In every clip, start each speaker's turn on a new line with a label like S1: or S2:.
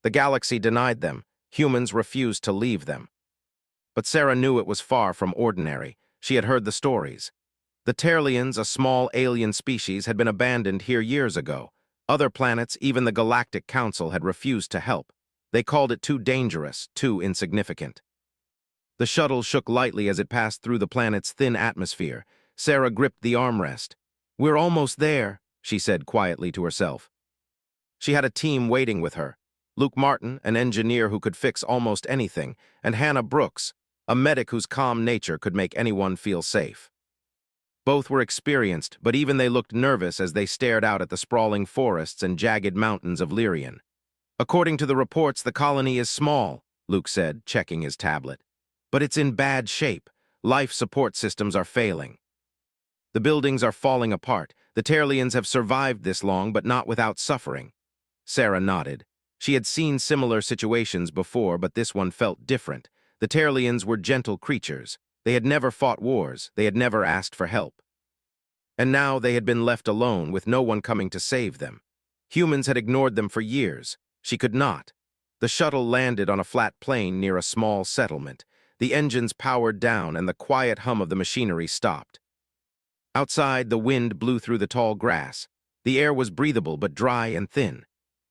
S1: The galaxy denied them. Humans refused to leave them. But Sarah knew it was far from ordinary. She had heard the stories. The Terlians, a small alien species, had been abandoned here years ago. Other planets, even the Galactic Council, had refused to help. They called it too dangerous, too insignificant. The shuttle shook lightly as it passed through the planet's thin atmosphere. Sarah gripped the armrest. "We're almost there," she said quietly to herself. She had a team waiting with her. Luke Martin, an engineer who could fix almost anything, and Hannah Brooks, a medic whose calm nature could make anyone feel safe. Both were experienced, but even they looked nervous as they stared out at the sprawling forests and jagged mountains of Lyrian. "According to the reports, the colony is small," Luke said, checking his tablet. "But it's in bad shape. Life support systems are failing. The buildings are falling apart. The Terlians have survived this long, but not without suffering." Sarah nodded. She had seen similar situations before, but this one felt different. The Terlians were gentle creatures. They had never fought wars. They had never asked for help. And now they had been left alone, with no one coming to save them. Humans had ignored them for years. She could not. The shuttle landed on a flat plain near a small settlement. The engines powered down, and the quiet hum of the machinery stopped. Outside, the wind blew through the tall grass. The air was breathable but dry and thin.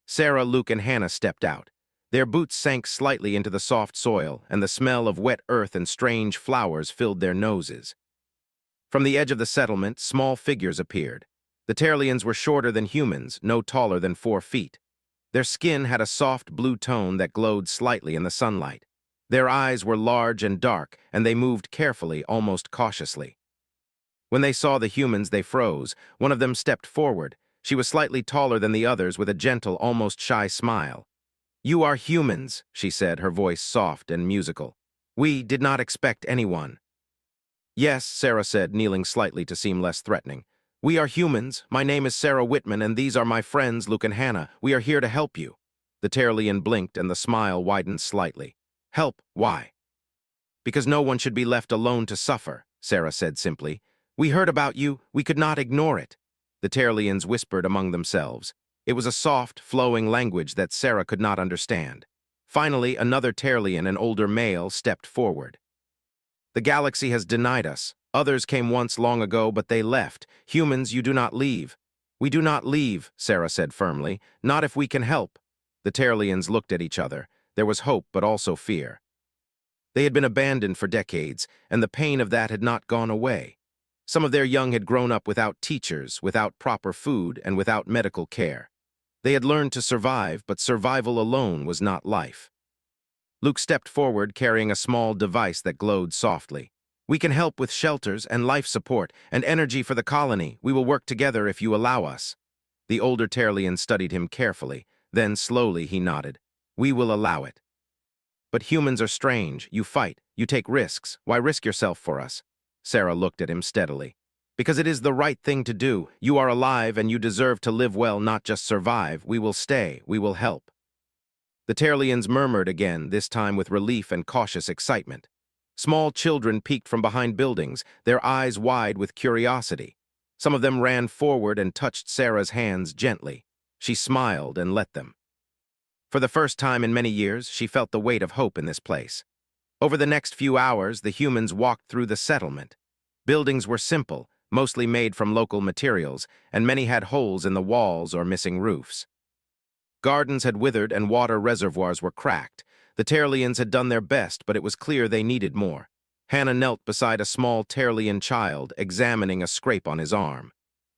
S1: Sarah, Luke, and Hannah stepped out. Their boots sank slightly into the soft soil, and the smell of wet earth and strange flowers filled their noses. From the edge of the settlement, small figures appeared. The Terlians were shorter than humans, no taller than 4 feet. Their skin had a soft blue tone that glowed slightly in the sunlight. Their eyes were large and dark, and they moved carefully, almost cautiously. When they saw the humans, they froze. One of them stepped forward. She was slightly taller than the others, with a gentle, almost shy smile. "You are humans," she said, her voice soft and musical. "We did not expect anyone." "Yes," Sarah said, kneeling slightly to seem less threatening. "We are humans. My name is Sarah Whitman, and these are my friends, Luke and Hannah. We are here to help you." The Terlian blinked, and the smile widened slightly. "Help? Why?" "Because no one should be left alone to suffer," Sarah said simply. "We heard about you. We could not ignore it." The Terlians whispered among themselves. It was a soft, flowing language that Sarah could not understand. Finally, another Terlian, an older male, stepped forward. "The galaxy has denied us. Others came once long ago, but they left. Humans, you do not leave." "We do not leave," Sarah said firmly. "Not if we can help." The Terlians looked at each other. There was hope, but also fear. They had been abandoned for decades, and the pain of that had not gone away. Some of their young had grown up without teachers, without proper food, and without medical care. They had learned to survive, but survival alone was not life. Luke stepped forward, carrying a small device that glowed softly. "We can help with shelters and life support and energy for the colony. We will work together if you allow us." The older Terlian studied him carefully. Then, slowly, he nodded. "We will allow it." "But humans are strange. You fight. You take risks. Why risk yourself for us?" Sarah looked at him steadily. "Because it is the right thing to do. You are alive, and you deserve to live well, not just survive. We will stay. We will help." The Terlians murmured again, this time with relief and cautious excitement. Small children peeked from behind buildings, their eyes wide with curiosity. Some of them ran forward and touched Sarah's hands gently. She smiled and let them. For the first time in many years, she felt the weight of hope in this place. Over the next few hours, the humans walked through the settlement. Buildings were simple, mostly made from local materials, and many had holes in the walls or missing roofs. Gardens had withered and water reservoirs were cracked. The Terlians had done their best, but it was clear they needed more. Hannah knelt beside a small Terlian child, examining a scrape on his arm.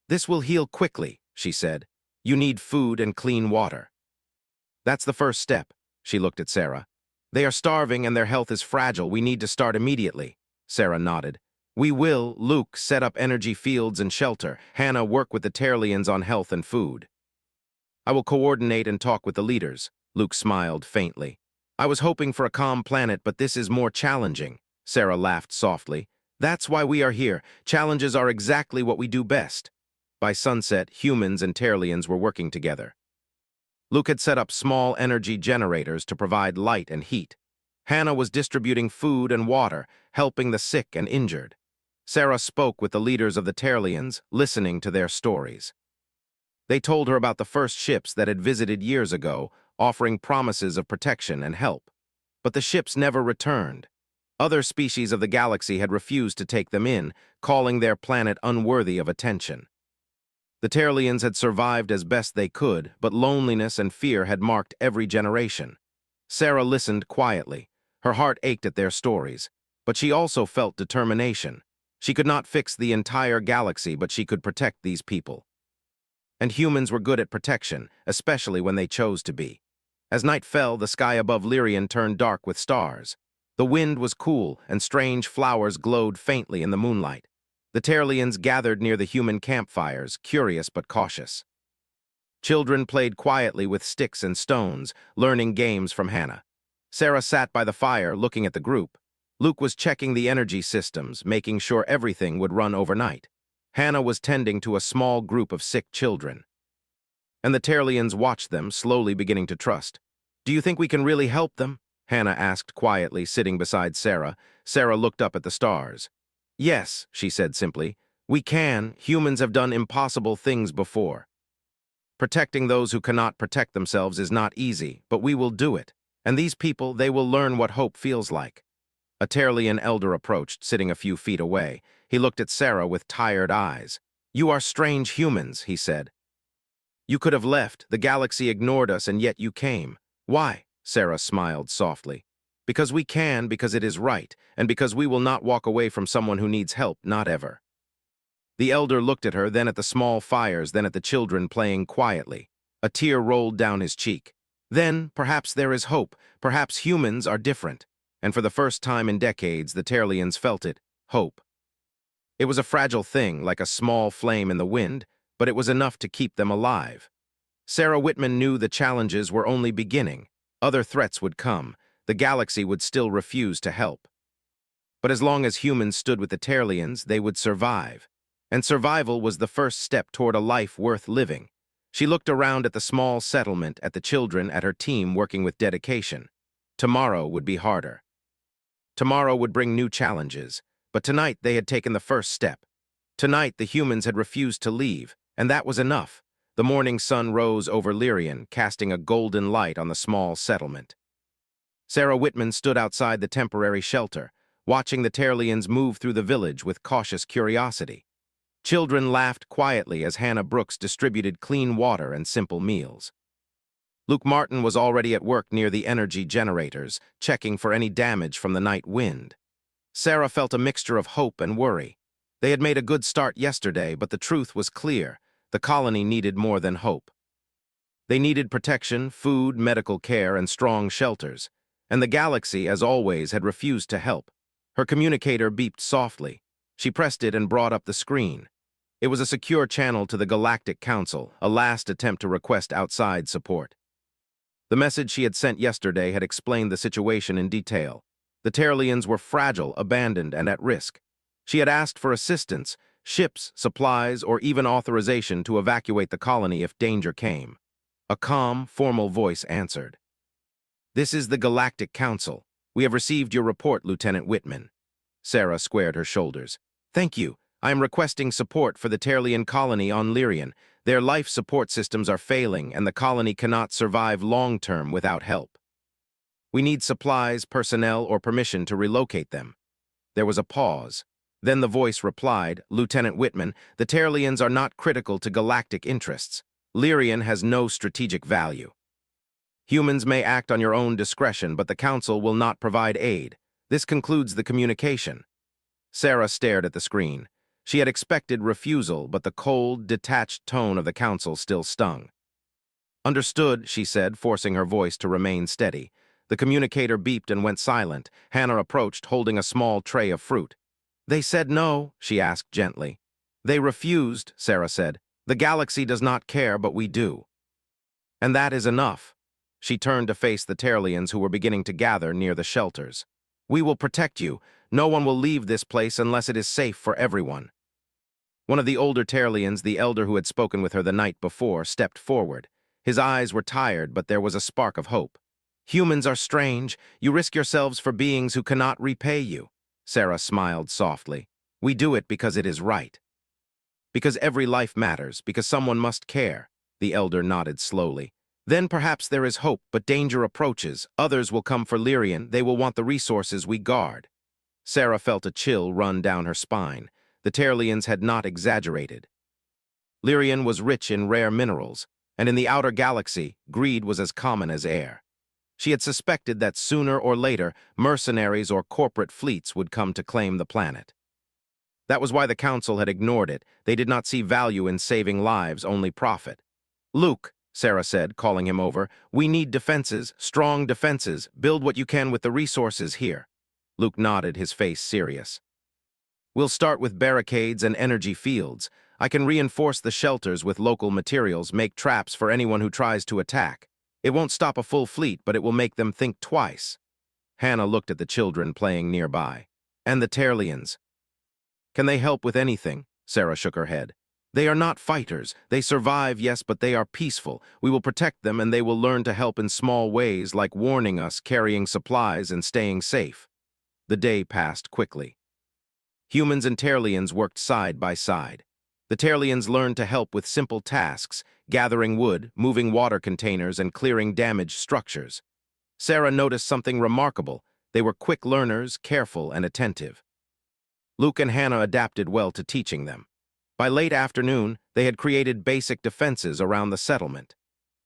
S1: "This will heal quickly," she said. "You need food and clean water." "That's the first step." She looked at Sarah. "They are starving and their health is fragile. We need to start immediately." Sarah nodded. "We will." Luke set up energy fields and shelter. Hannah work with the Terlians on health and food. "I will coordinate and talk with the leaders." Luke smiled faintly. "I was hoping for a calm planet, but this is more challenging." Sarah laughed softly. "That's why we are here. Challenges are exactly what we do best." By sunset, humans and Terlians were working together. Luke had set up small energy generators to provide light and heat. Hannah was distributing food and water, helping the sick and injured. Sarah spoke with the leaders of the Terlians, listening to their stories. They told her about the first ships that had visited years ago, offering promises of protection and help. But the ships never returned. Other species of the galaxy had refused to take them in, calling their planet unworthy of attention. The Terlians had survived as best they could, but loneliness and fear had marked every generation. Sarah listened quietly. Her heart ached at their stories, but she also felt determination. She could not fix the entire galaxy, but she could protect these people. And humans were good at protection, especially when they chose to be. As night fell, the sky above Lyrian turned dark with stars. The wind was cool, and strange flowers glowed faintly in the moonlight. The Terlians gathered near the human campfires, curious but cautious. Children played quietly with sticks and stones, learning games from Hannah. Sarah sat by the fire, looking at the group. Luke was checking the energy systems, making sure everything would run overnight. Hannah was tending to a small group of sick children. And the Terlians watched them, slowly beginning to trust. "Do you think we can really help them?" Hannah asked quietly, sitting beside Sarah. Sarah looked up at the stars. "Yes," she said simply. "We can. Humans have done impossible things before. Protecting those who cannot protect themselves is not easy, but we will do it. And these people, they will learn what hope feels like." A Terlian elder approached, sitting a few feet away. He looked at Sarah with tired eyes. "You are strange humans," he said. "You could have left. The galaxy ignored us, and yet you came. Why?" Sarah smiled softly. "Because we can, because it is right, and because we will not walk away from someone who needs help, not ever." The elder looked at her, then at the small fires, then at the children playing quietly. A tear rolled down his cheek. "Then, perhaps there is hope. Perhaps humans are different." And for the first time in decades, the Terlians felt it, hope. It was a fragile thing, like a small flame in the wind, but it was enough to keep them alive. Sarah Whitman knew the challenges were only beginning. Other threats would come. The galaxy would still refuse to help. But as long as humans stood with the Terlians, they would survive. And survival was the first step toward a life worth living. She looked around at the small settlement, at the children, at her team working with dedication. Tomorrow would be harder. Tomorrow would bring new challenges, but tonight they had taken the first step. Tonight the humans had refused to leave, and that was enough. The morning sun rose over Lyrian, casting a golden light on the small settlement. Sarah Whitman stood outside the temporary shelter, watching the Terlians move through the village with cautious curiosity. Children laughed quietly as Hannah Brooks distributed clean water and simple meals. Luke Martin was already at work near the energy generators, checking for any damage from the night wind. Sarah felt a mixture of hope and worry. They had made a good start yesterday, but the truth was clear. The colony needed more than hope. They needed protection, food, medical care, and strong shelters. And the galaxy, as always, had refused to help. Her communicator beeped softly. She pressed it and brought up the screen. It was a secure channel to the Galactic Council, a last attempt to request outside support. The message she had sent yesterday had explained the situation in detail. The Terlians were fragile, abandoned, and at risk. She had asked for assistance, ships, supplies, or even authorization to evacuate the colony if danger came. A calm, formal voice answered. "This is the Galactic Council. We have received your report, Lieutenant Whitman." Sarah squared her shoulders. "Thank you. I am requesting support for the Terlian colony on Lyrian. Their life support systems are failing, and the colony cannot survive long-term without help. We need supplies, personnel, or permission to relocate them." There was a pause. Then the voice replied, "Lieutenant Whitman, the Terlians are not critical to galactic interests. Lyrian has no strategic value. Humans may act on your own discretion, but the Council will not provide aid. This concludes the communication." Sarah stared at the screen. She had expected refusal, but the cold, detached tone of the Council still stung. "Understood," she said, forcing her voice to remain steady. The communicator beeped and went silent. Hannah approached, holding a small tray of fruit. "They said no," she asked gently. "They refused," Sarah said. "The galaxy does not care, but we do. And that is enough." She turned to face the Terlians who were beginning to gather near the shelters. "We will protect you. No one will leave this place unless it is safe for everyone." One of the older Terlians, the elder who had spoken with her the night before, stepped forward. His eyes were tired, but there was a spark of hope. "Humans are strange. You risk yourselves for beings who cannot repay you." Sarah smiled softly. "We do it because it is right. Because every life matters, because someone must care." The elder nodded slowly. Then perhaps there is hope, but danger approaches. Others will come for Lyrian. They will want the resources we guard. Sarah felt a chill run down her spine. The Terlians had not exaggerated. Lyrian was rich in rare minerals, and in the outer galaxy, greed was as common as air. She had suspected that sooner or later, mercenaries or corporate fleets would come to claim the planet. That was why the Council had ignored it. They did not see value in saving lives, only profit. "Luke," Sarah said, calling him over, "we need defenses, strong defenses. Build what you can with the resources here." Luke nodded, his face serious. "We'll start with barricades and energy fields. I can reinforce the shelters with local materials, make traps for anyone who tries to attack. It won't stop a full fleet, but it will make them think twice." Hannah looked at the children playing nearby. "And the Terlians. Can they help with anything?" Sarah shook her head. "They are not fighters. They survive, yes, but they are peaceful. We will protect them, and they will learn to help in small ways, like warning us, carrying supplies, and staying safe." The day passed quickly. Humans and Terlians worked side by side. The Terlians learned to help with simple tasks, gathering wood, moving water containers, and clearing damaged structures. Sarah noticed something remarkable. They were quick learners, careful and attentive. Luke and Hannah adapted well to teaching them. By late afternoon, they had created basic defenses around the settlement.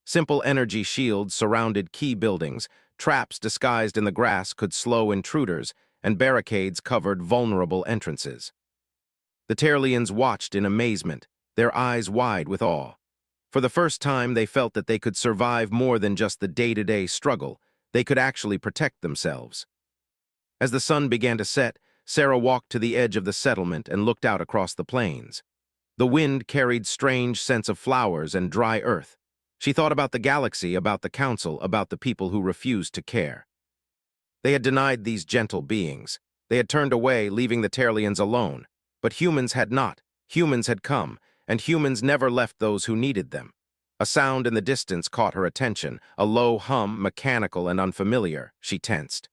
S1: Simple energy shields surrounded key buildings, traps disguised in the grass could slow intruders, and barricades covered vulnerable entrances. The Terlians watched in amazement, their eyes wide with awe. For the first time, they felt that they could survive more than just the day-to-day struggle. They could actually protect themselves. As the sun began to set, Sarah walked to the edge of the settlement and looked out across the plains. The wind carried strange scents of flowers and dry earth. She thought about the galaxy, about the council, about the people who refused to care. They had denied these gentle beings. They had turned away, leaving the Terlians alone. But humans had not. Humans had come, and humans never left those who needed them. A sound in the distance caught her attention, a low hum, mechanical and unfamiliar. She tensed.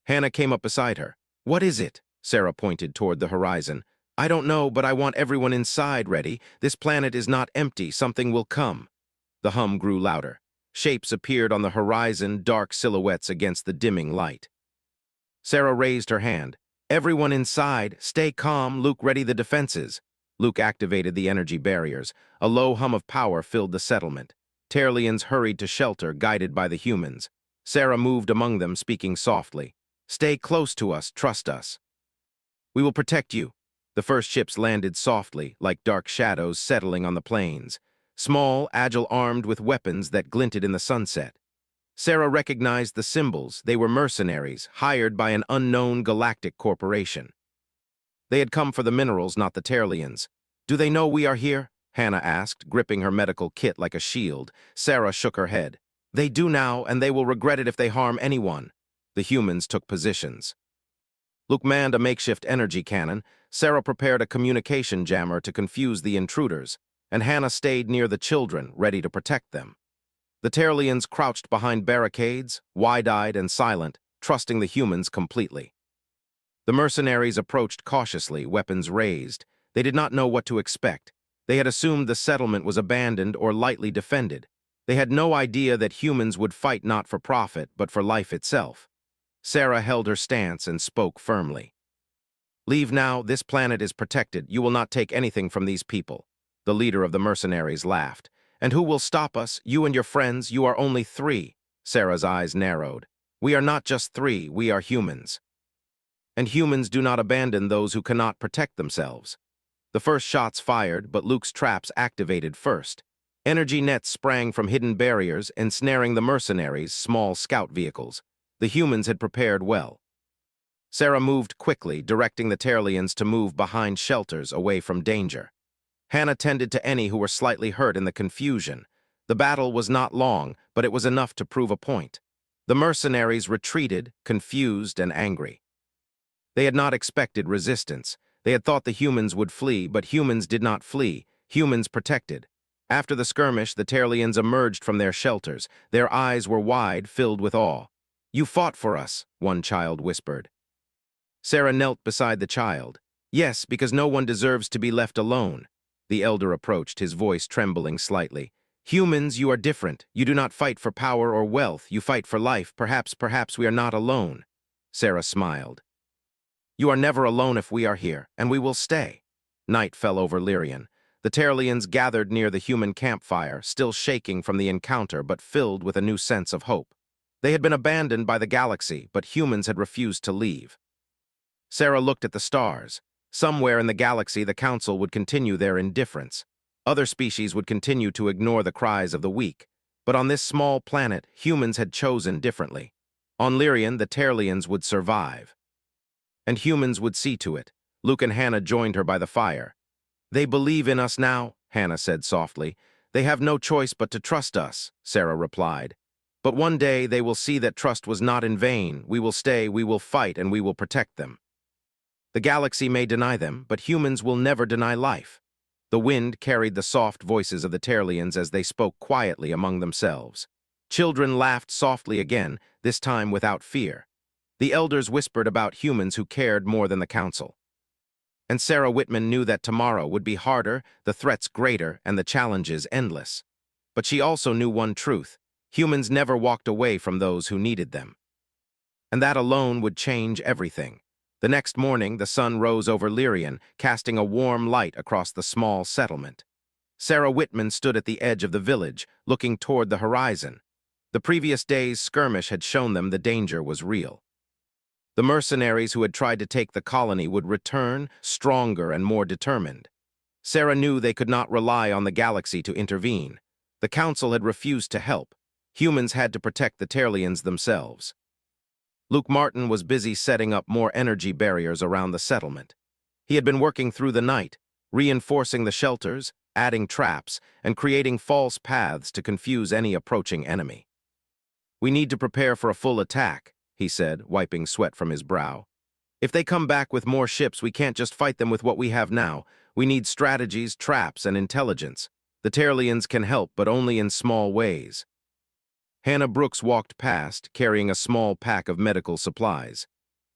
S1: Hannah came up beside her. "What is it?" Sarah pointed toward the horizon. "I don't know, but I want everyone inside ready. This planet is not empty. Something will come." The hum grew louder. Shapes appeared on the horizon, dark silhouettes against the dimming light. Sarah raised her hand. "Everyone inside. Stay calm. Luke, ready the defenses." Luke activated the energy barriers. A low hum of power filled the settlement. Terlians hurried to shelter, guided by the humans. Sarah moved among them, speaking softly. "Stay close to us. Trust us. We will protect you." The first ships landed softly, like dark shadows settling on the plains. Small, agile, armed with weapons that glinted in the sunset. Sarah recognized the symbols. They were mercenaries, hired by an unknown galactic corporation. They had come for the minerals, not the Terlians. "Do they know we are here?" Hannah asked, gripping her medical kit like a shield. Sarah shook her head. "They do now, and they will regret it if they harm anyone." The humans took positions. Luke manned a makeshift energy cannon. Sarah prepared a communication jammer to confuse the intruders, and Hannah stayed near the children, ready to protect them. The Terlians crouched behind barricades, wide-eyed and silent, trusting the humans completely. The mercenaries approached cautiously, weapons raised. They did not know what to expect. They had assumed the settlement was abandoned or lightly defended. They had no idea that humans would fight not for profit, but for life itself. Sarah held her stance and spoke firmly. "Leave now. This planet is protected. You will not take anything from these people." The leader of the mercenaries laughed. "And who will stop us? You and your friends. You are only 3. Sarah's eyes narrowed. "We are not just 3. We are humans. And humans do not abandon those who cannot protect themselves." The first shots fired, but Luke's traps activated first. Energy nets sprang from hidden barriers, ensnaring the mercenaries, small scout vehicles. The humans had prepared well. Sarah moved quickly, directing the Terlians to move behind shelters, away from danger. Hannah tended to any who were slightly hurt in the confusion. The battle was not long, but it was enough to prove a point. The mercenaries retreated, confused and angry. They had not expected resistance. They had thought the humans would flee, but humans did not flee. Humans protected. After the skirmish, the Terlians emerged from their shelters. Their eyes were wide, filled with awe. "You fought for us," one child whispered. Sarah knelt beside the child. "Yes, because no one deserves to be left alone." The elder approached, his voice trembling slightly. Humans, you are different. You do not fight for power or wealth. You fight for life. Perhaps we are not alone. Sarah smiled. You are never alone if we are here, and we will stay. Night fell over Lyrian. The Terlians gathered near the human campfire, still shaking from the encounter but filled with a new sense of hope. They had been abandoned by the galaxy, but humans had refused to leave. Sarah looked at the stars. Somewhere in the galaxy, the Council would continue their indifference. Other species would continue to ignore the cries of the weak. But on this small planet, humans had chosen differently. On Lyrian, the Terlians would survive. And humans would see to it. Luke and Hannah joined her by the fire. They believe in us now, Hannah said softly. They have no choice but to trust us, Sarah replied. But one day they will see that trust was not in vain. We will stay, we will fight, and we will protect them. The galaxy may deny them, but humans will never deny life. The wind carried the soft voices of the Terlians as they spoke quietly among themselves. Children laughed softly again, this time without fear. The elders whispered about humans who cared more than the council. And Sarah Whitman knew that tomorrow would be harder, the threats greater, and the challenges endless. But she also knew one truth: humans never walked away from those who needed them. And that alone would change everything. The next morning, the sun rose over Lyrian, casting a warm light across the small settlement. Sarah Whitman stood at the edge of the village, looking toward the horizon. The previous day's skirmish had shown them the danger was real. The mercenaries who had tried to take the colony would return, stronger and more determined. Sarah knew they could not rely on the galaxy to intervene. The council had refused to help. Humans had to protect the Terlians themselves. Luke Martin was busy setting up more energy barriers around the settlement. He had been working through the night, reinforcing the shelters, adding traps, and creating false paths to confuse any approaching enemy. We need to prepare for a full attack, he said, wiping sweat from his brow. If they come back with more ships, we can't just fight them with what we have now. We need strategies, traps, and intelligence. The Terlians can help, but only in small ways. Hannah Brooks walked past, carrying a small pack of medical supplies.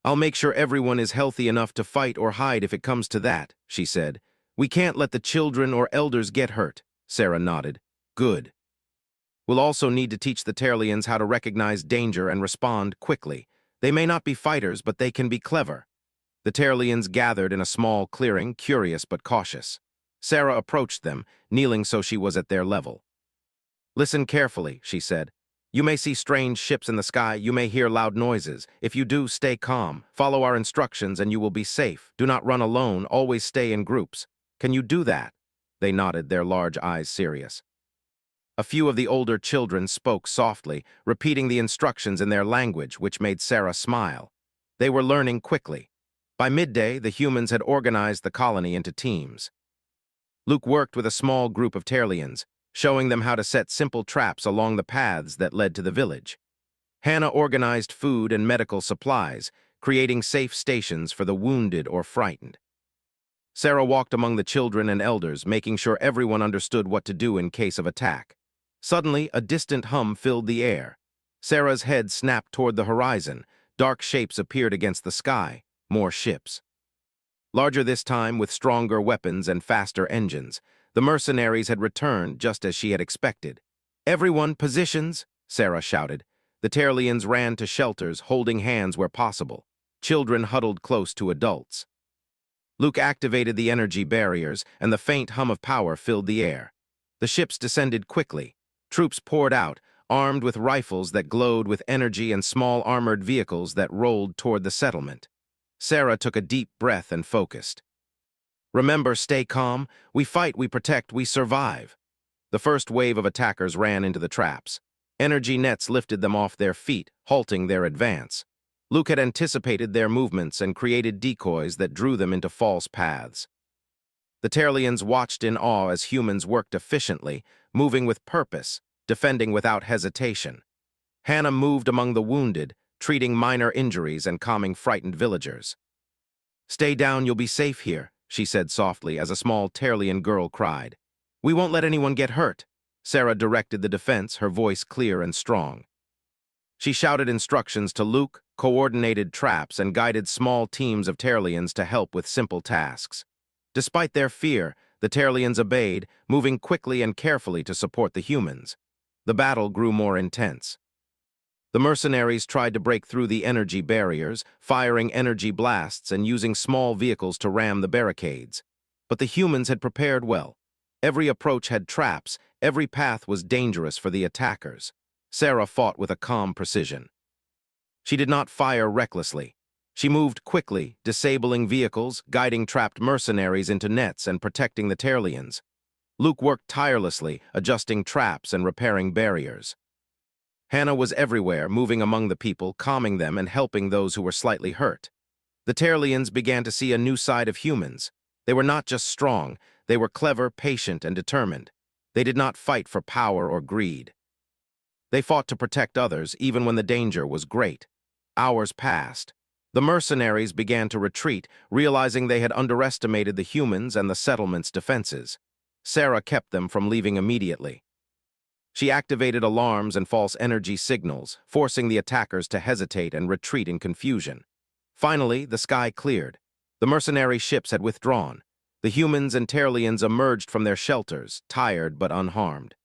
S1: I'll make sure everyone is healthy enough to fight or hide if it comes to that, she said. We can't let the children or elders get hurt. Sarah nodded. Good. We'll also need to teach the Terlians how to recognize danger and respond quickly. They may not be fighters, but they can be clever. The Terlians gathered in a small clearing, curious but cautious. Sarah approached them, kneeling so she was at their level. Listen carefully, she said. You may see strange ships in the sky, you may hear loud noises. If you do, stay calm. Follow our instructions and you will be safe. Do not run alone, always stay in groups. Can you do that? They nodded, their large eyes serious. A few of the older children spoke softly, repeating the instructions in their language, which made Sarah smile. They were learning quickly. By midday, the humans had organized the colony into teams. Luke worked with a small group of Terlians, showing them how to set simple traps along the paths that led to the village. Hannah organized food and medical supplies, creating safe stations for the wounded or frightened. Sarah walked among the children and elders, making sure everyone understood what to do in case of attack. Suddenly, a distant hum filled the air. Sarah's head snapped toward the horizon. Dark shapes appeared against the sky. More ships. Larger this time, with stronger weapons and faster engines. The mercenaries had returned just as she had expected. Everyone, positions, Sarah shouted. The Terlians ran to shelters, holding hands where possible. Children huddled close to adults. Luke activated the energy barriers, and the faint hum of power filled the air. The ships descended quickly. Troops poured out, armed with rifles that glowed with energy and small armored vehicles that rolled toward the settlement. Sarah took a deep breath and focused. Remember, stay calm. We fight, we protect, we survive. The first wave of attackers ran into the traps. Energy nets lifted them off their feet, halting their advance. Luke had anticipated their movements and created decoys that drew them into false paths. The Terlians watched in awe as humans worked efficiently, moving with purpose, defending without hesitation. Hannah moved among the wounded, treating minor injuries and calming frightened villagers. Stay down, you'll be safe here, she said softly as a small Terlian girl cried. We won't let anyone get hurt. Sarah directed the defense, her voice clear and strong. She shouted instructions to Luke, coordinated traps, and guided small teams of Terlians to help with simple tasks. Despite their fear, The Terlians obeyed, moving quickly and carefully to support the humans. The battle grew more intense. The mercenaries tried to break through the energy barriers, firing energy blasts and using small vehicles to ram the barricades. But the humans had prepared well. Every approach had traps, every path was dangerous for the attackers. Sarah fought with a calm precision. She did not fire recklessly. She moved quickly, disabling vehicles, guiding trapped mercenaries into nets and protecting the Terlians. Luke worked tirelessly, adjusting traps and repairing barriers. Hannah was everywhere, moving among the people, calming them and helping those who were slightly hurt. The Terlians began to see a new side of humans. They were not just strong, they were clever, patient, and determined. They did not fight for power or greed. They fought to protect others, even when the danger was great. Hours passed. The mercenaries began to retreat, realizing they had underestimated the humans and the settlement's defenses. Sarah kept them from leaving immediately. She activated alarms and false energy signals, forcing the attackers to hesitate and retreat in confusion. Finally, the sky cleared. The mercenary ships had withdrawn. The humans and Terlians emerged from their shelters, tired but unharmed.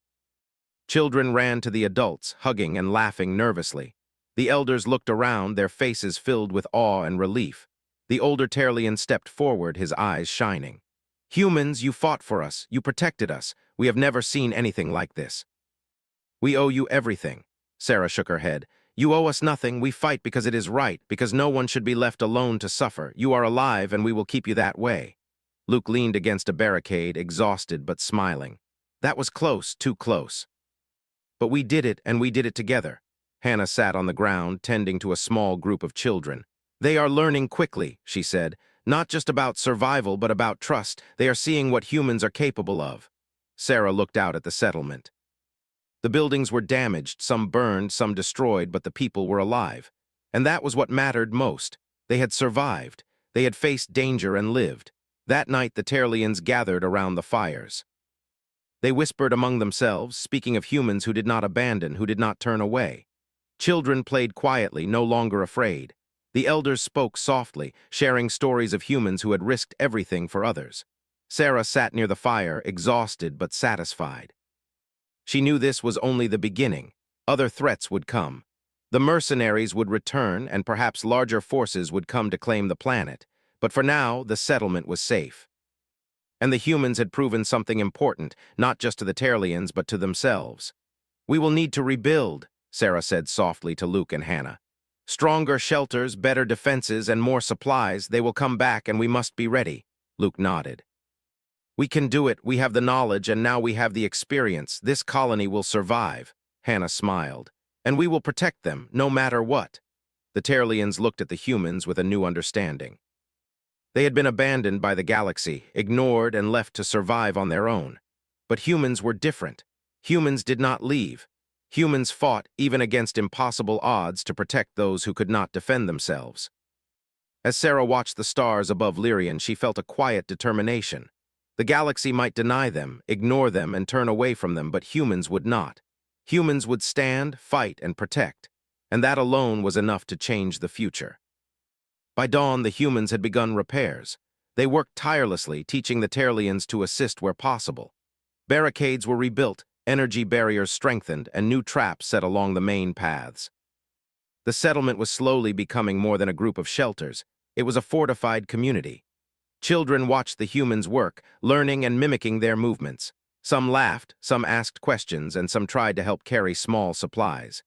S1: Children ran to the adults, hugging and laughing nervously. The elders looked around, their faces filled with awe and relief. The older Terlian stepped forward, his eyes shining. "Humans, you fought for us, you protected us. We have never seen anything like this." "We owe you everything." Sarah shook her head. "You owe us nothing. We fight because it is right, because no one should be left alone to suffer. You are alive, and we will keep you that way." Luke leaned against a barricade, exhausted but smiling. "That was close, too close. But we did it, and we did it together." Hannah sat on the ground, tending to a small group of children. "They are learning quickly," she said. "Not just about survival, but about trust. They are seeing what humans are capable of." Sarah looked out at the settlement. The buildings were damaged, some burned, some destroyed, but the people were alive. And that was what mattered most. They had survived. They had faced danger and lived. That night, the Terlians gathered around the fires. They whispered among themselves, speaking of humans who did not abandon, who did not turn away. Children played quietly, no longer afraid. The elders spoke softly, sharing stories of humans who had risked everything for others. Sarah sat near the fire, exhausted but satisfied. She knew this was only the beginning. Other threats would come. The mercenaries would return, and perhaps larger forces would come to claim the planet. But for now, the settlement was safe. And the humans had proven something important, not just to the Terlians, but to themselves. "We will need to rebuild," Sarah said softly to Luke and Hannah. "Stronger shelters, better defenses, and more supplies. They will come back, and we must be ready." Luke nodded. "We can do it. We have the knowledge, and now we have the experience. This colony will survive." Hannah smiled. "And we will protect them, no matter what." The Terlians looked at the humans with a new understanding. They had been abandoned by the galaxy, ignored and left to survive on their own. But humans were different. Humans did not leave. Humans fought, even against impossible odds, to protect those who could not defend themselves. As Sarah watched the stars above Lyrian, she felt a quiet determination. The galaxy might deny them, ignore them, and turn away from them, but humans would not. Humans would stand, fight, and protect. And that alone was enough to change the future. By dawn, the humans had begun repairs. They worked tirelessly, teaching the Terlians to assist where possible. Barricades were rebuilt, energy barriers strengthened, and new traps set along the main paths. The settlement was slowly becoming more than a group of shelters. It was a fortified community. Children watched the humans work, learning and mimicking their movements. Some laughed, some asked questions, and some tried to help carry small supplies.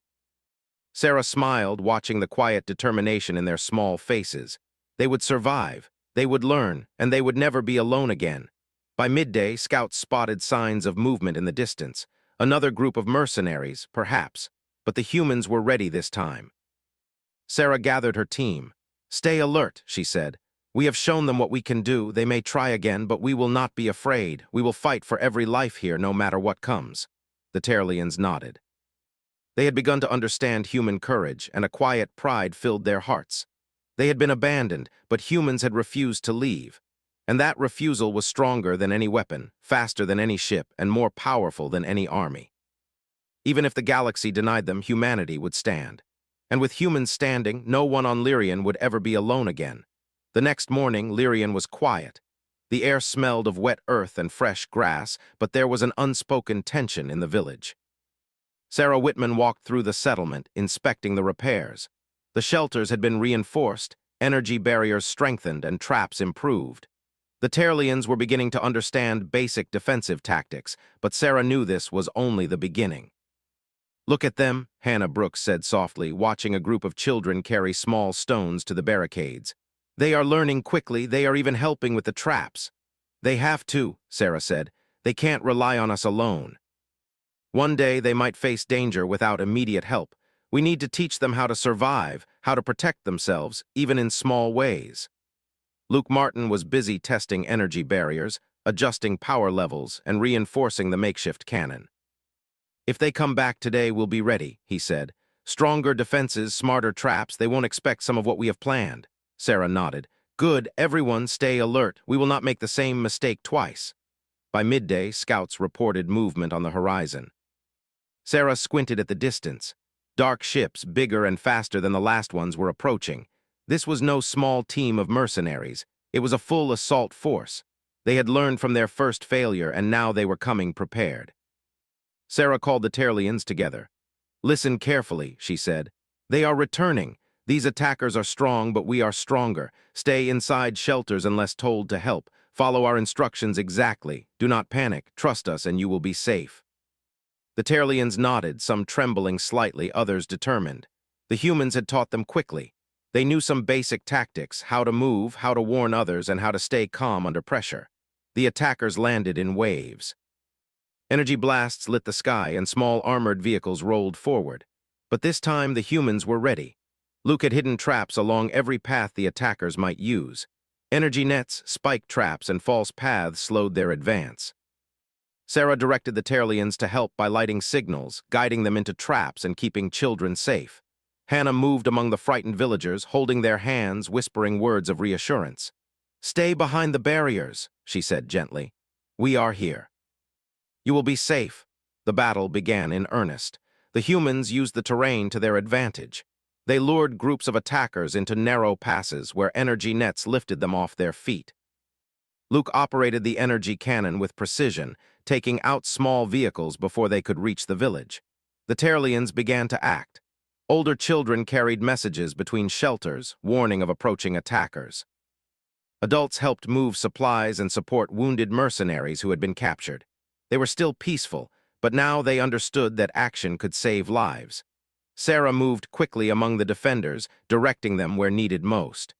S1: Sarah smiled, watching the quiet determination in their small faces. They would survive, they would learn, and they would never be alone again. By midday, scouts spotted signs of movement in the distance. Another group of mercenaries, perhaps, but the humans were ready this time. Sarah gathered her team. "Stay alert," she said. "We have shown them what we can do. They may try again, but we will not be afraid. We will fight for every life here, no matter what comes." The Terlians nodded. They had begun to understand human courage, and a quiet pride filled their hearts. They had been abandoned, but humans had refused to leave. And that refusal was stronger than any weapon, faster than any ship, and more powerful than any army. Even if the galaxy denied them, humanity would stand. And with humans standing, no one on Lyrian would ever be alone again. The next morning, Lyrian was quiet. The air smelled of wet earth and fresh grass, but there was an unspoken tension in the village. Sarah Whitman walked through the settlement, inspecting the repairs. The shelters had been reinforced, energy barriers strengthened, and traps improved. The Terlians were beginning to understand basic defensive tactics, but Sarah knew this was only the beginning. "Look at them," Hannah Brooks said softly, watching a group of children carry small stones to the barricades. "They are learning quickly, they are even helping with the traps." "They have to," Sarah said. "They can't rely on us alone. One day they might face danger without immediate help. We need to teach them how to survive, how to protect themselves, even in small ways." Luke Martin was busy testing energy barriers, adjusting power levels, and reinforcing the makeshift cannon. "If they come back today, we'll be ready," he said. "Stronger defenses, smarter traps, they won't expect some of what we have planned." Sarah nodded. "Good, everyone stay alert. We will not make the same mistake twice." By midday, scouts reported movement on the horizon. Sarah squinted at the distance. Dark ships, bigger and faster than the last ones, were approaching. This was no small team of mercenaries. It was a full assault force. They had learned from their first failure, and now they were coming prepared. Sarah called the Terlians together. "Listen carefully," she said. "They are returning. These attackers are strong, but we are stronger. Stay inside shelters unless told to help. Follow our instructions exactly. Do not panic. Trust us, and you will be safe." The Terlians nodded, some trembling slightly, others determined. The humans had taught them quickly. They knew some basic tactics, how to move, how to warn others, and how to stay calm under pressure. The attackers landed in waves. Energy blasts lit the sky, and small armored vehicles rolled forward. But this time the humans were ready. Luke had hidden traps along every path the attackers might use. Energy nets, spike traps, and false paths slowed their advance. Sarah directed the Terlians to help by lighting signals, guiding them into traps, and keeping children safe. Hannah moved among the frightened villagers, holding their hands, whispering words of reassurance. "Stay behind the barriers," she said gently. "We are here. You will be safe." The battle began in earnest. The humans used the terrain to their advantage. They lured groups of attackers into narrow passes where energy nets lifted them off their feet. Luke operated the energy cannon with precision, taking out small vehicles before they could reach the village. The Terlians began to act. Older children carried messages between shelters, warning of approaching attackers. Adults helped move supplies and support wounded mercenaries who had been captured. They were still peaceful, but now they understood that action could save lives. Sarah moved quickly among the defenders, directing them where needed most.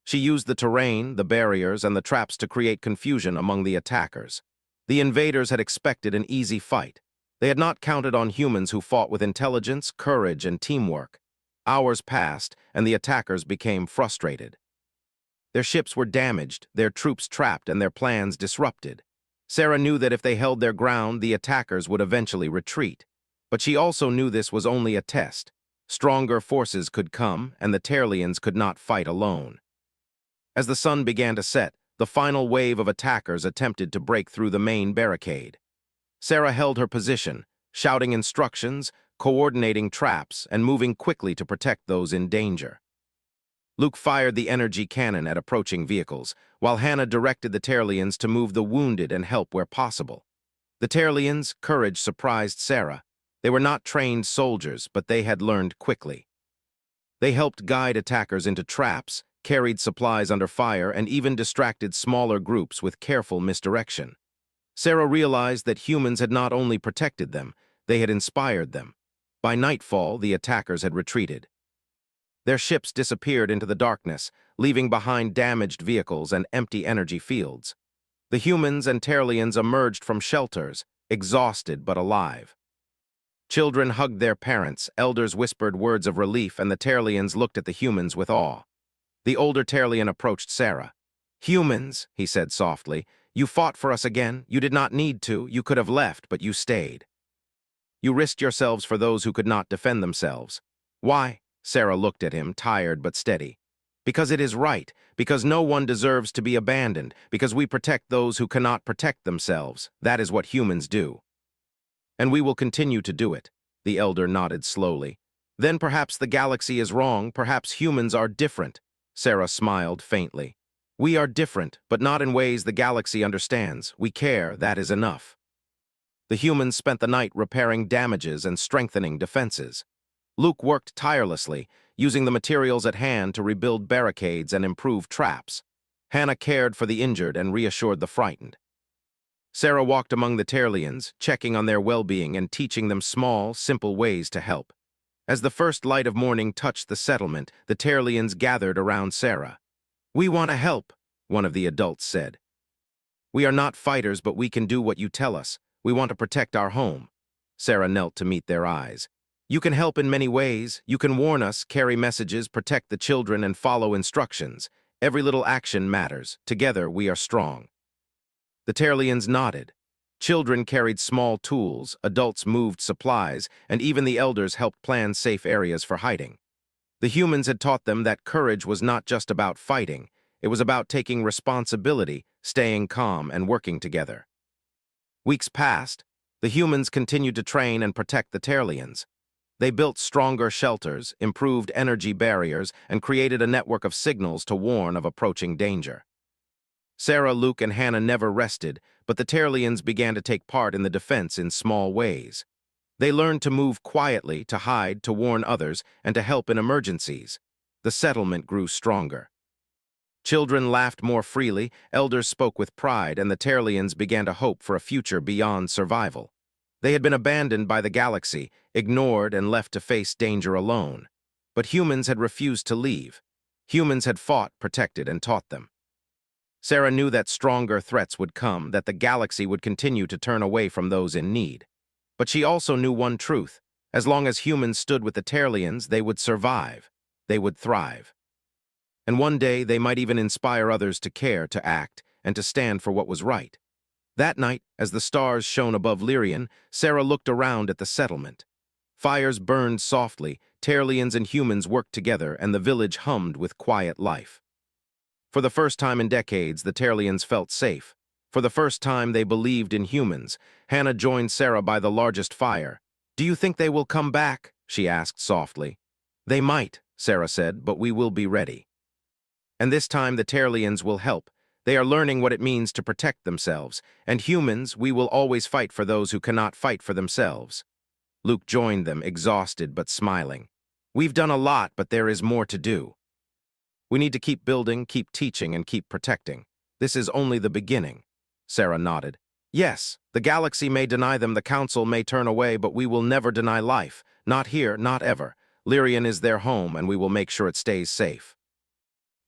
S1: She used the terrain, the barriers, and the traps to create confusion among the attackers. The invaders had expected an easy fight. They had not counted on humans who fought with intelligence, courage, and teamwork. Hours passed, and the attackers became frustrated. Their ships were damaged, their troops trapped, and their plans disrupted. Sarah knew that if they held their ground, the attackers would eventually retreat. But she also knew this was only a test. Stronger forces could come, and the Terlians could not fight alone. As the sun began to set, the final wave of attackers attempted to break through the main barricade. Sarah held her position, shouting instructions, coordinating traps, and moving quickly to protect those in danger. Luke fired the energy cannon at approaching vehicles, while Hannah directed the Terlians to move the wounded and help where possible. The Terlians' courage surprised Sarah. They were not trained soldiers, but they had learned quickly. They helped guide attackers into traps, carried supplies under fire, and even distracted smaller groups with careful misdirection. Sarah realized that humans had not only protected them, they had inspired them. By nightfall, the attackers had retreated. Their ships disappeared into the darkness, leaving behind damaged vehicles and empty energy fields. The humans and Terlians emerged from shelters, exhausted but alive. Children hugged their parents, elders whispered words of relief, and the Terlians looked at the humans with awe. The older Terlian approached Sarah. "Humans," he said softly, "you fought for us again. You did not need to. You could have left, but you stayed. You risked yourselves for those who could not defend themselves." "Why?" Sarah looked at him, tired but steady. "Because it is right, because no one deserves to be abandoned, because we protect those who cannot protect themselves. That is what humans do. And we will continue to do it." The elder nodded slowly. "Then perhaps the galaxy is wrong, perhaps humans are different." Sarah smiled faintly. We are different, but not in ways the galaxy understands. We care, that is enough. The humans spent the night repairing damages and strengthening defenses. Luke worked tirelessly, using the materials at hand to rebuild barricades and improve traps. Hannah cared for the injured and reassured the frightened. Sarah walked among the Terlians, checking on their well-being and teaching them small, simple ways to help. As the first light of morning touched the settlement, the Terlians gathered around Sarah. "We want to help," one of the adults said. "We are not fighters, but we can do what you tell us. We want to protect our home." Sarah knelt to meet their eyes. "You can help in many ways. You can warn us, carry messages, protect the children, and follow instructions. Every little action matters. Together, we are strong." The Terlians nodded. Children carried small tools, adults moved supplies, and even the elders helped plan safe areas for hiding. The humans had taught them that courage was not just about fighting. It was about taking responsibility, staying calm, and working together. Weeks passed. The humans continued to train and protect the Terlians. They built stronger shelters, improved energy barriers, and created a network of signals to warn of approaching danger. Sarah, Luke, and Hannah never rested, but the Terlians began to take part in the defense in small ways. They learned to move quietly, to hide, to warn others, and to help in emergencies. The settlement grew stronger. Children laughed more freely, elders spoke with pride, and the Terlians began to hope for a future beyond survival. They had been abandoned by the galaxy, ignored and left to face danger alone. But humans had refused to leave. Humans had fought, protected, and taught them. Sarah knew that stronger threats would come, that the galaxy would continue to turn away from those in need. But she also knew one truth. As long as humans stood with the Terlians, they would survive. They would thrive. And one day, they might even inspire others to care, to act, and to stand for what was right. That night, as the stars shone above Lyrian, Sarah looked around at the settlement. Fires burned softly, Terlians and humans worked together, and the village hummed with quiet life. For the first time in decades, the Terlians felt safe. For the first time, they believed in humans. Hannah joined Sarah by the largest fire. "Do you think they will come back?" she asked softly. "They might," Sarah said, "but we will be ready." And this time the Terlians will help. They are learning what it means to protect themselves. And humans, we will always fight for those who cannot fight for themselves. Luke joined them, exhausted but smiling. "We've done a lot, but there is more to do. We need to keep building, keep teaching, and keep protecting. This is only the beginning." Sarah nodded. "Yes, the galaxy may deny them, the council may turn away, but we will never deny life. Not here, not ever. Lyrian is their home, and we will make sure it stays safe."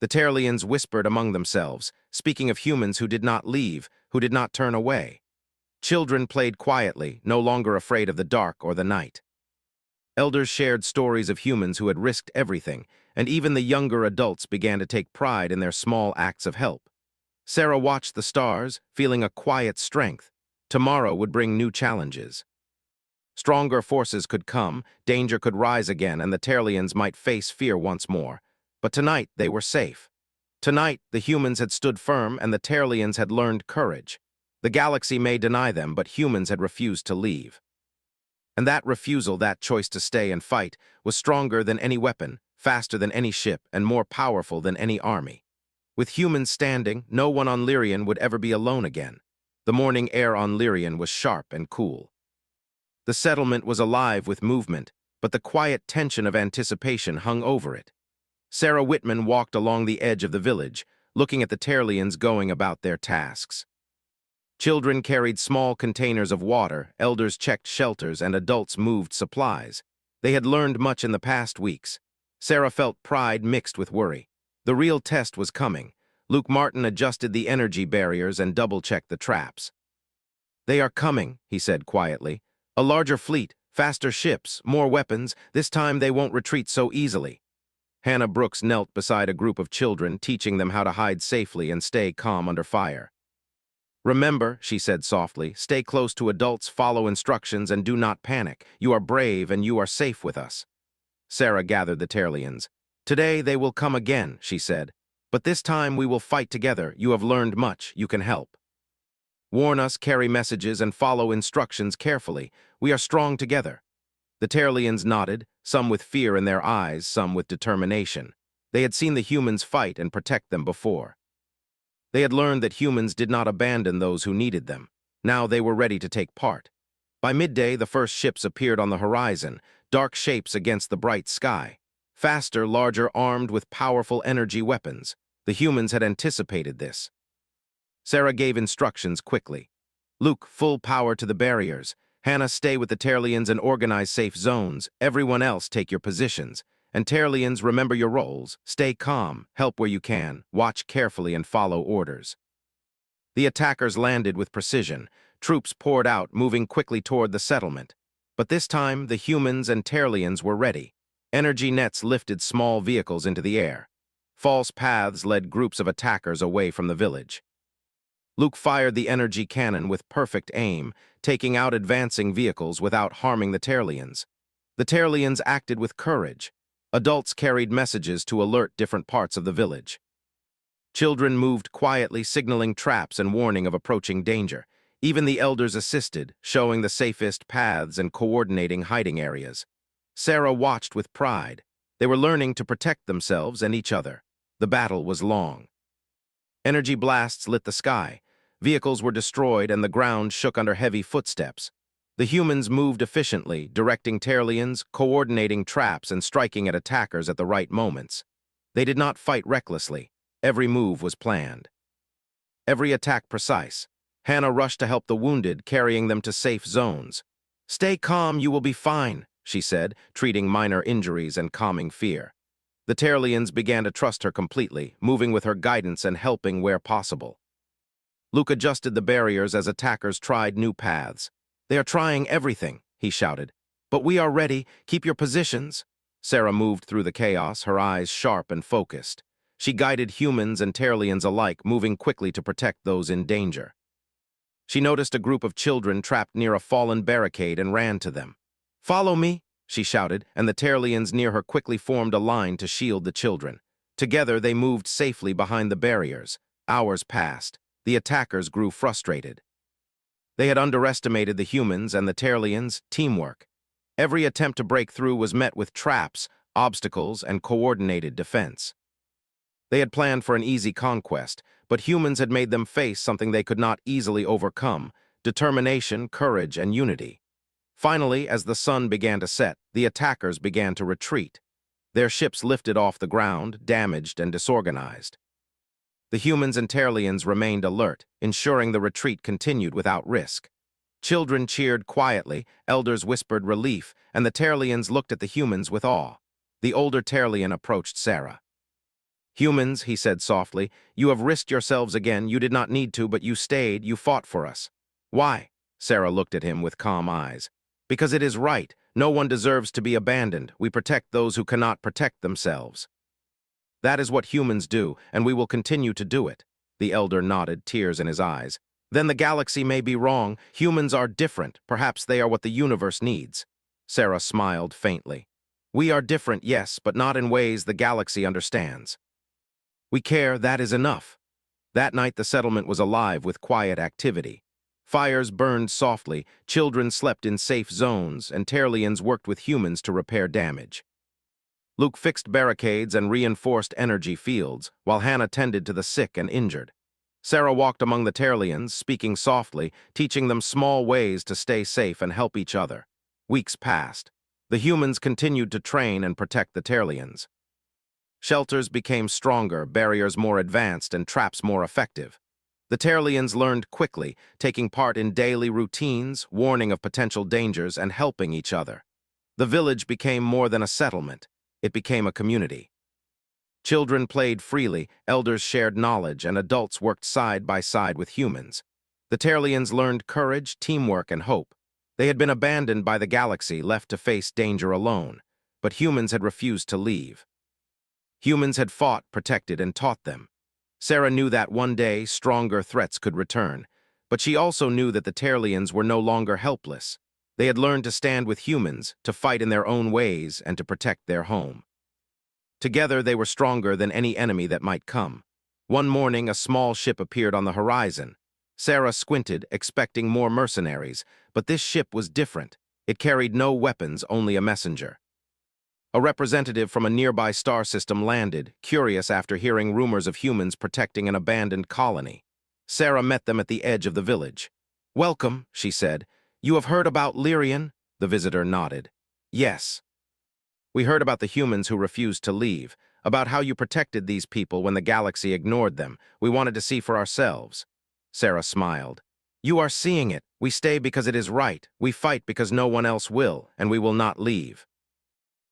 S1: The Terlians whispered among themselves, speaking of humans who did not leave, who did not turn away. Children played quietly, no longer afraid of the dark or the night. Elders shared stories of humans who had risked everything, and even the younger adults began to take pride in their small acts of help. Sarah watched the stars, feeling a quiet strength. Tomorrow would bring new challenges. Stronger forces could come, danger could rise again, and the Terlians might face fear once more. But tonight, they were safe. Tonight, the humans had stood firm, and the Terlians had learned courage. The galaxy may deny them, but humans had refused to leave. And that refusal, that choice to stay and fight, was stronger than any weapon, faster than any ship, and more powerful than any army. With humans standing, no one on Lyrian would ever be alone again. The morning air on Lyrian was sharp and cool. The settlement was alive with movement, but the quiet tension of anticipation hung over it. Sarah Whitman walked along the edge of the village, looking at the Terlians going about their tasks. Children carried small containers of water, elders checked shelters, and adults moved supplies. They had learned much in the past weeks. Sarah felt pride mixed with worry. The real test was coming. Luke Martin adjusted the energy barriers and double-checked the traps. "They are coming," he said quietly. "A larger fleet, faster ships, more weapons. This time they won't retreat so easily." Hannah Brooks knelt beside a group of children, teaching them how to hide safely and stay calm under fire. "Remember," she said softly, "stay close to adults, follow instructions, and do not panic. You are brave and you are safe with us." Sarah gathered the Terlians. "Today they will come again," she said. "But this time we will fight together. You have learned much. You can help. Warn us, carry messages, and follow instructions carefully. We are strong together." The Terlians nodded, some with fear in their eyes, some with determination. They had seen the humans fight and protect them before. They had learned that humans did not abandon those who needed them. Now they were ready to take part. By midday, the first ships appeared on the horizon, dark shapes against the bright sky. Faster, larger, armed with powerful energy weapons. The humans had anticipated this. Sarah gave instructions quickly. Luke, full power to the barriers. Hannah, stay with the Terlians and organize safe zones. Everyone else, take your positions. And Terlians, remember your roles. Stay calm, help where you can, watch carefully and follow orders. The attackers landed with precision. Troops poured out, moving quickly toward the settlement. But this time, the humans and Terlians were ready. Energy nets lifted small vehicles into the air. False paths led groups of attackers away from the village. Luke fired the energy cannon with perfect aim, taking out advancing vehicles without harming the Terlians. The Terlians acted with courage. Adults carried messages to alert different parts of the village. Children moved quietly, signaling traps and warning of approaching danger. Even the elders assisted, showing the safest paths and coordinating hiding areas. Sarah watched with pride. They were learning to protect themselves and each other. The battle was long. Energy blasts lit the sky. Vehicles were destroyed and the ground shook under heavy footsteps. The humans moved efficiently, directing Terlians, coordinating traps and striking at attackers at the right moments. They did not fight recklessly. Every move was planned. Every attack precise. Hannah rushed to help the wounded, carrying them to safe zones. "Stay calm, you will be fine," she said, treating minor injuries and calming fear. The Terlians began to trust her completely, moving with her guidance and helping where possible. Luke adjusted the barriers as attackers tried new paths. "They are trying everything," he shouted. "But we are ready. Keep your positions." Sarah moved through the chaos, her eyes sharp and focused. She guided humans and Terlians alike, moving quickly to protect those in danger. She noticed a group of children trapped near a fallen barricade and ran to them. "Follow me," she shouted, and the Terlians near her quickly formed a line to shield the children. Together, they moved safely behind the barriers. Hours passed. The attackers grew frustrated. They had underestimated the humans and the Terlians' teamwork. Every attempt to break through was met with traps, obstacles, and coordinated defense. They had planned for an easy conquest, but humans had made them face something they could not easily overcome: determination, courage, and unity. Finally, as the sun began to set, the attackers began to retreat. Their ships lifted off the ground, damaged and disorganized. The humans and Terlians remained alert, ensuring the retreat continued without risk. Children cheered quietly, elders whispered relief, and the Terlians looked at the humans with awe. The older Terlian approached Sarah. "Humans," he said softly, "you have risked yourselves again. You did not need to, but you stayed, you fought for us." "Why?" Sarah looked at him with calm eyes. "Because it is right. No one deserves to be abandoned. We protect those who cannot protect themselves." "That is what humans do, and we will continue to do it." The elder nodded, tears in his eyes. "Then the galaxy may be wrong. Humans are different. Perhaps they are what the universe needs." Sarah smiled faintly. "We are different, yes, but not in ways the galaxy understands. We care, that is enough." That night the settlement was alive with quiet activity. Fires burned softly, children slept in safe zones, and Terlians worked with humans to repair damage. Luke fixed barricades and reinforced energy fields, while Hannah tended to the sick and injured. Sarah walked among the Terlians, speaking softly, teaching them small ways to stay safe and help each other. Weeks passed. The humans continued to train and protect the Terlians. Shelters became stronger, barriers more advanced, and traps more effective. The Terlians learned quickly, taking part in daily routines, warning of potential dangers, and helping each other. The village became more than a settlement. It became a community. Children played freely, elders shared knowledge, and adults worked side by side with humans. The Terlians learned courage, teamwork, and hope. They had been abandoned by the galaxy, left to face danger alone. But humans had refused to leave. Humans had fought, protected, and taught them. Sarah knew that one day stronger threats could return, but she also knew that the Terlians were no longer helpless. They had learned to stand with humans, to fight in their own ways, and to protect their home. Together they were stronger than any enemy that might come. One morning a small ship appeared on the horizon. Sarah squinted, expecting more mercenaries, but this ship was different. It carried no weapons, only a messenger. A representative from a nearby star system landed, curious after hearing rumors of humans protecting an abandoned colony. Sarah met them at the edge of the village. "Welcome," she said. "You have heard about Lyrian?" The visitor nodded. "Yes. We heard about the humans who refused to leave, about how you protected these people when the galaxy ignored them. We wanted to see for ourselves." Sarah smiled. "You are seeing it. We stay because it is right. We fight because no one else will, and we will not leave."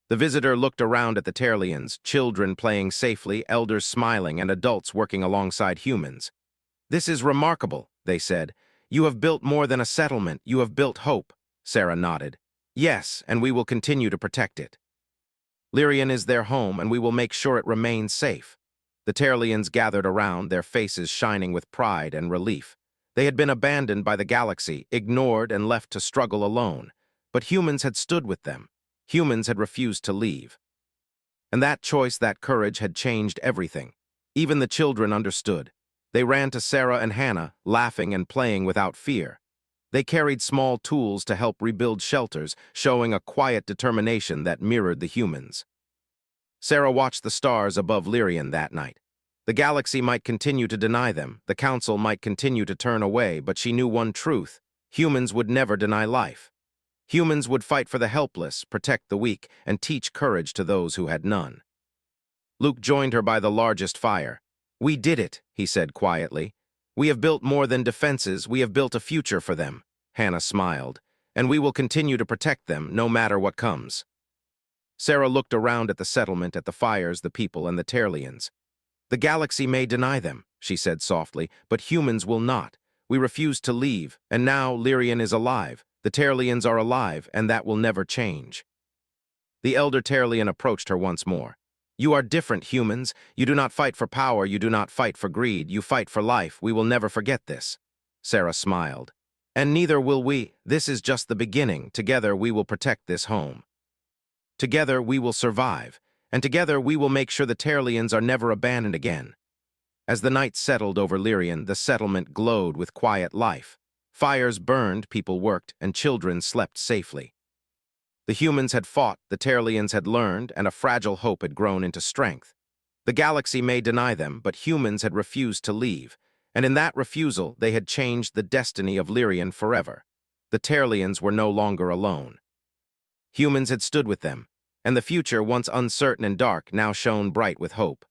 S1: The visitor looked around at the Terlians, children playing safely, elders smiling, and adults working alongside humans. "This is remarkable," they said. "You have built more than a settlement. You have built hope." Sarah nodded. "Yes, and we will continue to protect it. Lyrian is their home, and we will make sure it remains safe." The Terlians gathered around, their faces shining with pride and relief. They had been abandoned by the galaxy, ignored and left to struggle alone. But humans had stood with them. Humans had refused to leave. And that choice, that courage, had changed everything. Even the children understood. They ran to Sarah and Hannah, laughing and playing without fear. They carried small tools to help rebuild shelters, showing a quiet determination that mirrored the humans. Sarah watched the stars above Lyrian that night. The galaxy might continue to deny them, the council might continue to turn away, but she knew one truth: humans would never deny life. Humans would fight for the helpless, protect the weak, and teach courage to those who had none. Luke joined her by the largest fire. "We did it," he said quietly. "We have built more than defenses, we have built a future for them." Hannah smiled. "And we will continue to protect them, no matter what comes." Sarah looked around at the settlement, at the fires, the people, and the Terlians. "The galaxy may deny them," she said softly, "but humans will not. We refuse to leave, and now Lyrian is alive. The Terlians are alive, and that will never change." The elder Terlian approached her once more. "You are different, humans. You do not fight for power, you do not fight for greed, you fight for life. We will never forget this." Sarah smiled. "And neither will we. This is just the beginning. Together we will protect this home. Together we will survive, and together we will make sure the Terlians are never abandoned again." As the night settled over Lyrian, the settlement glowed with quiet life. Fires burned, people worked, and children slept safely. The humans had fought, the Terlians had learned, and a fragile hope had grown into strength. The galaxy may deny them, but humans had refused to leave, and in that refusal they had changed the destiny of Lyrian forever. The Terlians were no longer alone. Humans had stood with them, and the future, once uncertain and dark, now shone bright with hope.